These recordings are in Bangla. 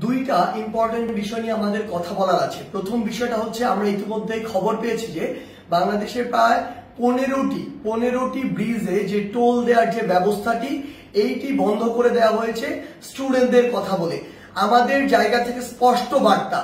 দুইটা ইম্পর্টেন্ট বিষয় নিয়ে আমাদের কথা বলার আছে। প্রথম বিষয়টা হচ্ছে আমরা ইতিমধ্যে খবর পেয়েছি যে বাংলাদেশের প্রায় 15টি ব্রিজে যে টোল দেওয়ার যে ব্যবস্থাটি এইটি বন্ধ করে দেওয়া হয়েছে স্টুডেন্টদের কথা বলে। আমাদের জায়গা থেকে স্পষ্ট বার্তা,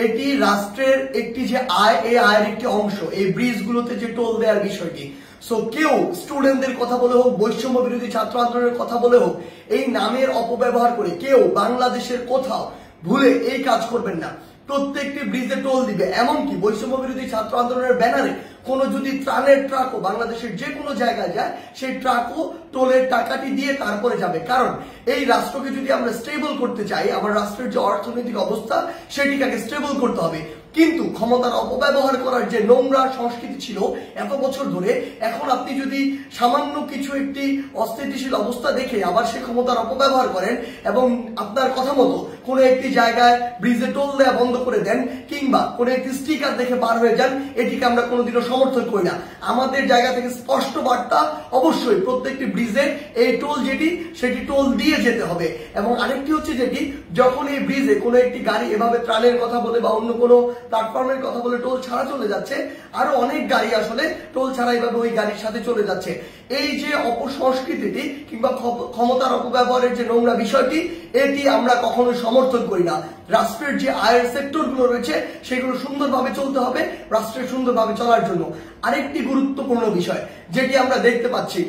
এটি রাষ্ট্রের একটি যে আয়, এই আয়ের একটি অংশ এই ব্রিজগুলোতে যে টোল দেওয়ার বিষয়টি। সো কেউ স্টুডেন্টদের কথা বলে হোক, বৈষম্য বিরোধী ছাত্র আন্দোলনের কথা বলে হোক, এই নামের অপব্যবহার করে কেউ বাংলাদেশের কোথাও ভুলে এই কাজ করবেন না। প্রত্যেকটি ব্রিজে টোল দিবে, এমনকি বৈষম্য বিরোধী ছাত্র আন্দোলনের ব্যানারে কোনো যদি ত্রাণের ট্রাকও বাংলাদেশের যে কোনো জায়গায় যায়, সেই ট্রাকও টোলের টাকাটি দিয়ে তারপরে যাবে। কারণ এই রাষ্ট্রকে যদি আমরা স্টেবল করতে চাই, আমার রাষ্ট্রের যে অর্থনৈতিক অবস্থা সেটিকে আগে স্টেবল করতে হবে। কিন্তু ক্ষমতার অপব্যবহার করার যে নোংরা সংস্কৃতি ছিল এত বছর ধরে, এখন আপনি যদি সামান্য কিছু একটি অস্থিতিশীল অবস্থা দেখে আবার সে ক্ষমতার অপব্যবহার করেন এবং আপনার কথা মতো কোনো একটি জায়গায় ব্রিজে টোল দেওয়া বন্ধ করে দেন কিংবা কোনো একটি স্টিকার দেখে পার হয়ে যান, এটিকে আমরা কোনোদিনও সমর্থন করি না। আমাদের জায়গা থেকে স্পষ্ট বার্তা, অবশ্যই প্রত্যেকটি ব্রিজে এই টোল যেটি সেটি টোল দিয়ে যেতে হবে। এবং আরেকটি হচ্ছে যেটি, যখন এই ব্রিজে কোনো একটি গাড়ি এভাবে ত্রাণের কথা বলে বা অন্য কোনো প্ল্যাটফর্মের কথা বলে টোল ছাড়া চলে যাচ্ছে, আরো অনেক গাড়ি আসলে টোল ছাড়া এইভাবে ওই গাড়ির সাথে চলে যাচ্ছে। এই যে অপসংস্কৃতিটি কিংবা ক্ষমতার অপব্যবহারের যে নোংরা বিষয়টি, এটি আমরা কখনোই সমর্থন করি না। রাষ্ট্রের যে আয়ের সেক্টরগুলো রয়েছে সেগুলো সুন্দরভাবে চলতে হবে রাষ্ট্রের সুন্দরভাবে চলার জন্য। আরেকটি গুরুত্বপূর্ণ বিষয় যেটি আমরা দেখতে পাচ্ছি,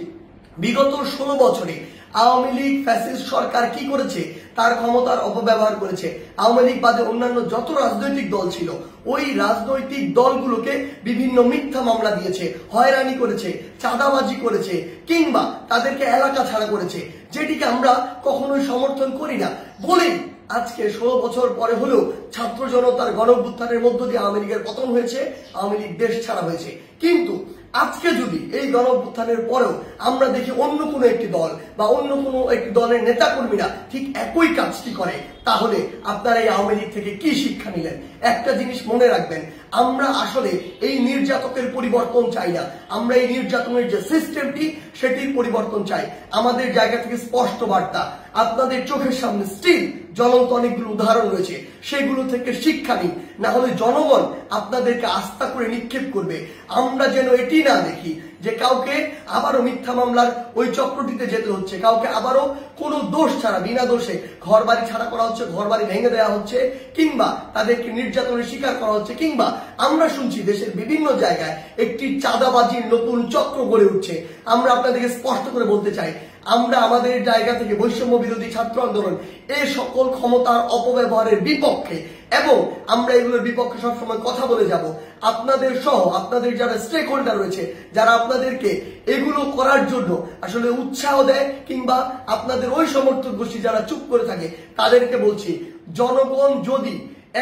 বিগত 16 বছরে আওয়ামী লীগ ফ্যাসিস্ট সরকার কি করেছে, তার ক্ষমতার অপব্যবহার করেছে। আওয়ামী লীগ বাদে অন্যান্য যত রাজনৈতিক দল ছিল, ওই রাজনৈতিক দলগুলোকে বিভিন্ন মিথ্যা মামলা দিয়েছে, হয়রানি করেছে, চাঁদাবাজি করেছে কিংবা তাদেরকে এলাকা ছাড়া করেছে, যেটিকে আমরা কখনোই সমর্থন করি না। বলেই আজকে 16 বছর পরে হলেও ছাত্র জনতার গণঅভ্যুত্থানের মধ্য দিয়ে আওয়ামী লীগের পতন হয়েছে, আওয়ামী লীগ দেশ ছাড়া হয়েছে। কিন্তু আজকে যদি এই গণঅভ্যুত্থানের পরেও আমরা দেখি অন্য কোনো একটি দল বা অন্য কোনো একটি দলের নেতাকর্মীরা ঠিক একই কাজটি করে, তাহলে আপনারা এই আওয়ামী লীগ থেকে কি শিক্ষা নিলেন? একটা জিনিস মনে রাখবেন, আমরা আসলে এই নির্যাতকের পরিবর্তন চাই না, আমরা এই নির্যাতনের যে সিস্টেমটি সেটির পরিবর্তন চাই। আমাদের জায়গা থেকে স্পষ্ট বার্তা, আপনাদের চোখের সামনে স্টিল জ্বলন্ত অনেকগুলো উদাহরণ রয়েছে, সেগুলো থেকে শিক্ষা নিন, না হলে জনগণ আপনাদেরকে আস্থা করে নিক্ষেপ করবে। আমরা যেন এটি না দেখি যে কাউকে আবারও মিথ্যা মামলার ওই চক্রটিতে যেতে হচ্ছে, কাউকে আবারও কোনো দোষ ছাড়া বিনা দোষে ঘর বাড়ি ছাড়া করা হচ্ছে, ঘর বাড়ি ভেঙে দেওয়া হচ্ছে কিংবা তাদেরকে নির্যাতনের শিকার করা হচ্ছে, কিংবা আমরা শুনছি দেশের বিভিন্ন জায়গায় একটি চাঁদাবাজির নতুন চক্র গড়ে উঠছে। আমরা আপনাদেরকে স্পষ্ট করে বলতে চাই, আমরা আমাদের জায়গা থেকে বৈষম্য বিরোধী ছাত্র আন্দোলন এই সকল ক্ষমতার অপব্যবহারের বিপক্ষে, এবং আমরা এগুলোর বিপক্ষে সবসময় কথা বলে যাব। আপনাদের সহ আপনাদের যারা স্টেক হোল্ডার রয়েছে, যারা আপনাদেরকে এগুলো করার জন্য আসলে উৎসাহ দেয় কিংবা আপনাদের ওই সমর্থক গোষ্ঠী যারা চুপ করে থাকে, তাদেরকে বলছি, জনগণ যদি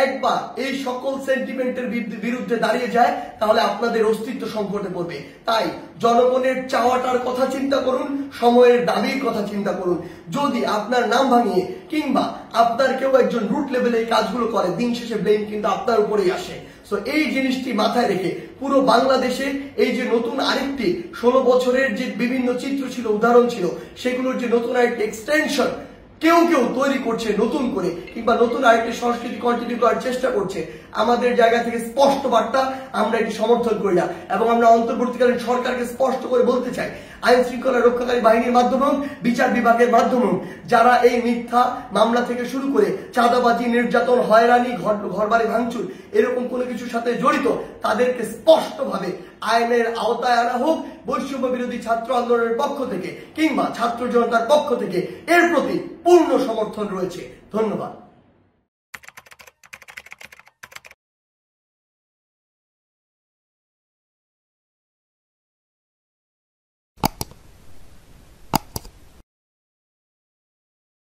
একবার এই সকল সেন্টিমেন্টের বিরুদ্ধে দাঁড়িয়ে যায়, তাহলে আপনাদের অস্তিত্ব সংকটে পড়বে। তাই জনগণের চাওয়াটার কথা চিন্তা করুন, সময়ের দাবির কথা চিন্তা করুন। যদি আপনার নাম ভাঙিয়ে কিংবা আপনার কেউ একজন রুট লেভেলে এই কাজগুলো করে, দিন শেষে ব্লেম কিন্তু আপনার উপরেই আসে। সো এই জিনিসটি মাথায় রেখে পুরো বাংলাদেশে এই যে নতুন আরেকটি 16 বছরের যে বিভিন্ন চিত্র ছিল, উদাহরণ ছিল, সেগুলোর যে নতুন আরেকটি এক্সটেনশন কেউ কেউ তৈরি করছে নতুন করে, কিংবা নতুন আরেকটি সংস্কৃতি কন্টিনিউ করার চেষ্টা করছে, আমাদের জায়গা থেকে স্পষ্ট বার্তা, আমরা এটি সমর্থন করি না। এবং আমরা অন্তর্বর্তীকালীন সরকারকে স্পষ্ট করে বলতে চাই, আইন শৃঙ্খলা রক্ষাকারী বাহিনীর মাধ্যমে, বিচার বিভাগের মাধ্যমে যারা এই মিথ্যা মামলা থেকে শুরু করে চাঁদাবাজি, নির্যাতন, হয়রানি, ঘরবাড়ি ভাঙচুর এরকম কোনো কিছুর সাথে জড়িত, তাদেরকে স্পষ্টভাবে আইনের আওতায় আনা হোক। বৈষম্য বিরোধী ছাত্র আন্দোলনের পক্ষ থেকে কিংবা ছাত্র জনতার পক্ষ থেকে এর প্রতি পূর্ণ সমর্থন রয়েছে। ধন্যবাদ।